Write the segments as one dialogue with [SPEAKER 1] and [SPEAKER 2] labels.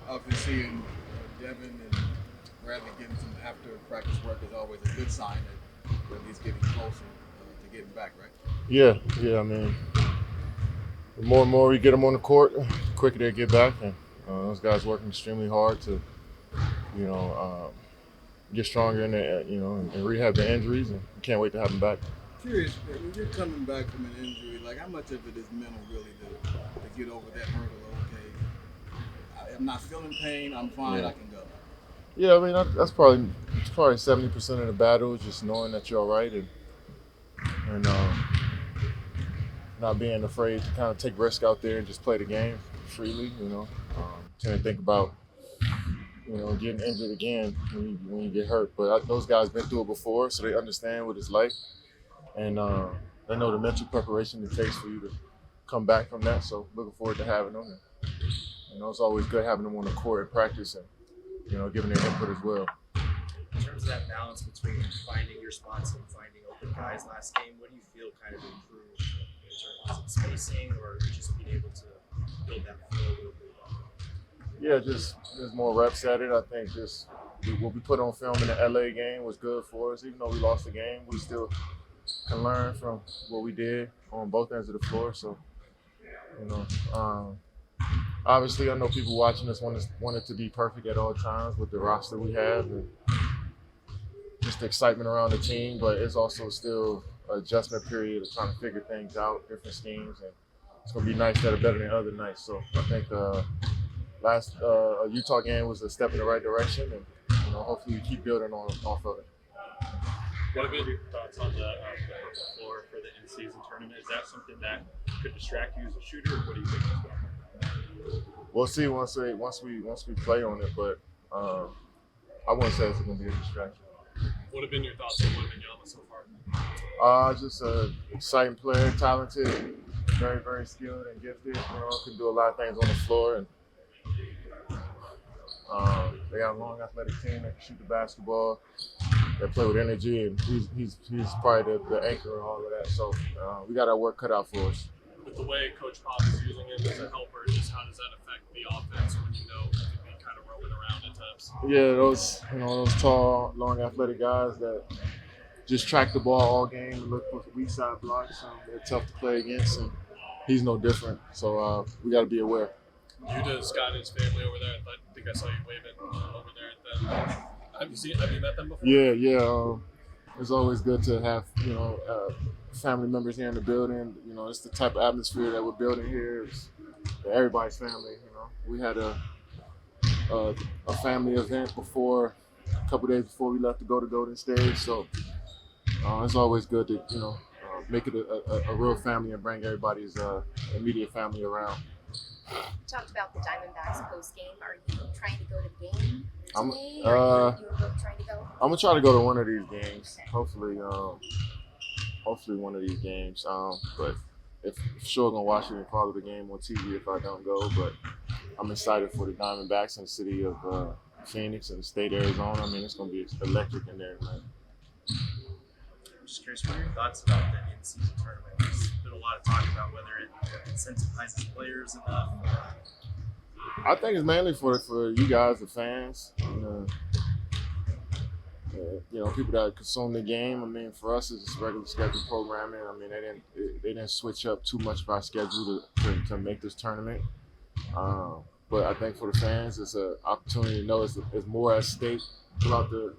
[SPEAKER 1] Obviously, seeing Devin and Bradley getting some after practice work is always a good sign that he's getting closer to getting back, right?
[SPEAKER 2] Yeah. I mean, the more and more we get them on the court, the quicker they get back. And those guys working extremely hard to, you know, get stronger in the, and rehab their injuries. And we can't wait to have them back.
[SPEAKER 1] Curious, when you're coming back from an injury, like how much of it is mental really to get over that hurdle? Okay, I'm not feeling pain. I'm fine.
[SPEAKER 2] Yeah.
[SPEAKER 1] I can go.
[SPEAKER 2] Yeah, I mean that's probably 70% of the battle is just knowing that you're all right and not being afraid to kind of take risk out there and just play the game freely. Trying to think about getting injured again when you get hurt. But those guys been through it before, so they understand what it's like, and they know the mental preparation it takes for you to come back from that. So looking forward to having them. And, it's always good having them on the court and practice and giving their input as well.
[SPEAKER 3] In terms of that balance between finding your spots and finding open guys last game, what do you feel kind of improved in terms of spacing or just being able to build that flow a little bit better?
[SPEAKER 2] Yeah, just there's more reps at it. I think just what we put on film in the LA game was good for us. Even though we lost the game, we still can learn from what we did on both ends of the floor. So, obviously I know people watching us want it to be perfect at all times with the roster we have and just the excitement around the team, but it's also still an adjustment period of trying to figure things out, different schemes, and it's going to be nights that are better than other nights. So I think last Utah game was a step in the right direction, and hopefully we keep building off of it.
[SPEAKER 4] What have been your thoughts on the floor for the in-season tournament? Is that something that could distract you as a shooter, or what do you think?
[SPEAKER 2] We'll see once we play on it, but I wouldn't say it's going to be a distraction.
[SPEAKER 4] What have been your thoughts on Wembanyama so far?
[SPEAKER 2] Just an exciting player, talented, very, very skilled and gifted. Can do a lot of things on the floor, and they got a long, athletic team that can shoot the basketball. They play with energy, and he's probably the anchor and all of that. So we got our work cut out for us.
[SPEAKER 4] With the way Coach Pop is using him as a helper, just how does that affect the offense when he could be kind of roaming around at times?
[SPEAKER 2] Yeah, those tall, long, athletic guys that just track the ball all game, look for weak side blocks. They're tough to play against, and he's no different. So we got to be aware.
[SPEAKER 4] You to Scott and his family over there. I think I saw you waving over there at them. Have you met them before?
[SPEAKER 2] Yeah. It's always good to have family members here in the building. It's the type of atmosphere that we're building here. It's everybody's family. We had a family event a couple days before we left to go to Golden State. So it's always good to make it a real family and bring everybody's immediate family around.
[SPEAKER 5] You talked about the Diamondbacks post game. Are you trying to go to the game today?
[SPEAKER 2] I'm
[SPEAKER 5] trying to go?
[SPEAKER 2] gonna try to go to one of these games.
[SPEAKER 5] Okay.
[SPEAKER 2] Hopefully one of these games. But if sure gonna watch it and follow the game on TV if I don't go. But I'm excited for the Diamondbacks in the city of Phoenix and the state of Arizona. I mean, it's gonna be electric in there tonight.
[SPEAKER 3] I'm just curious, what are your thoughts about the in-season tournament? There's been a lot of talk about whether it incentivizes players enough.
[SPEAKER 2] I think it's mainly for you guys, the fans, people that consume the game. I mean, for us, it's just regular schedule programming. I mean, they didn't switch up too much of our schedule to make this tournament. But I think for the fans, it's an opportunity to know it's more at stake throughout the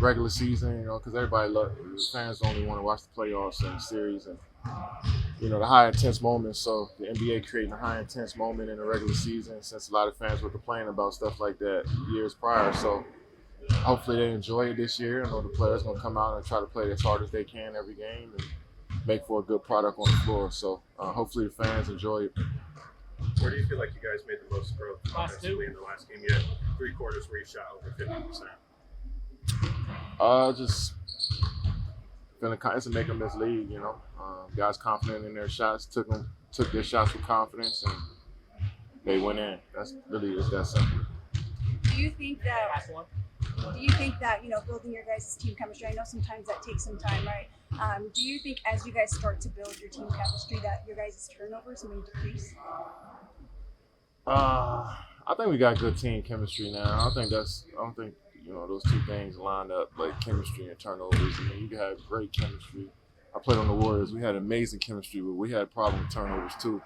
[SPEAKER 2] regular season, because fans only want to watch the playoffs and the series and, the high intense moments. So the NBA creating a high intense moment in the regular season, since a lot of fans were complaining about stuff like that years prior. So hopefully they enjoy it this year. I know the players going to come out and try to play as hard as they can every game and make for a good product on the floor. So hopefully the fans enjoy it.
[SPEAKER 6] Where do you feel like you guys made the most growth offensively in the last game? You had 3 quarters where you shot over 50%.
[SPEAKER 2] Just feeling it's a make or miss league, guys confident in their shots, took their shots with confidence, and they went in. It's that simple.
[SPEAKER 7] Do you think that building your guys' team chemistry? I know sometimes that takes some time, right? Do you think as you guys start to build your team chemistry that your guys' turnovers may decrease?
[SPEAKER 2] I I think we got good team chemistry now. I don't think those two things line up, like chemistry and turnovers. I mean, you have great chemistry. I played on the Warriors. We had amazing chemistry, but we had a problem with turnovers too.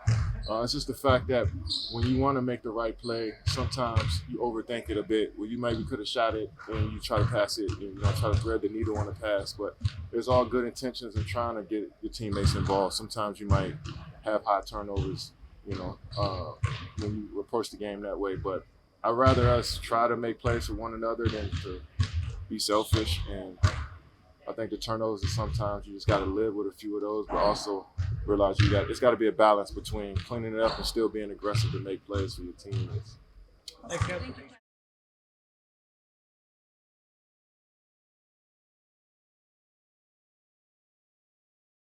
[SPEAKER 2] It's just the fact that when you want to make the right play, sometimes you overthink it a bit. Well, you maybe could have shot it and you try to pass it, try to thread the needle on the pass. But there's all good intentions in trying to get your teammates involved. Sometimes you might have high turnovers, when you approach the game that way. But I'd rather us try to make plays for one another than to be selfish. And I think the turnovers is sometimes you just got to live with a few of those, but also realize it's got to be a balance between cleaning it up and still being aggressive to make plays for your teammates.
[SPEAKER 7] Thank you.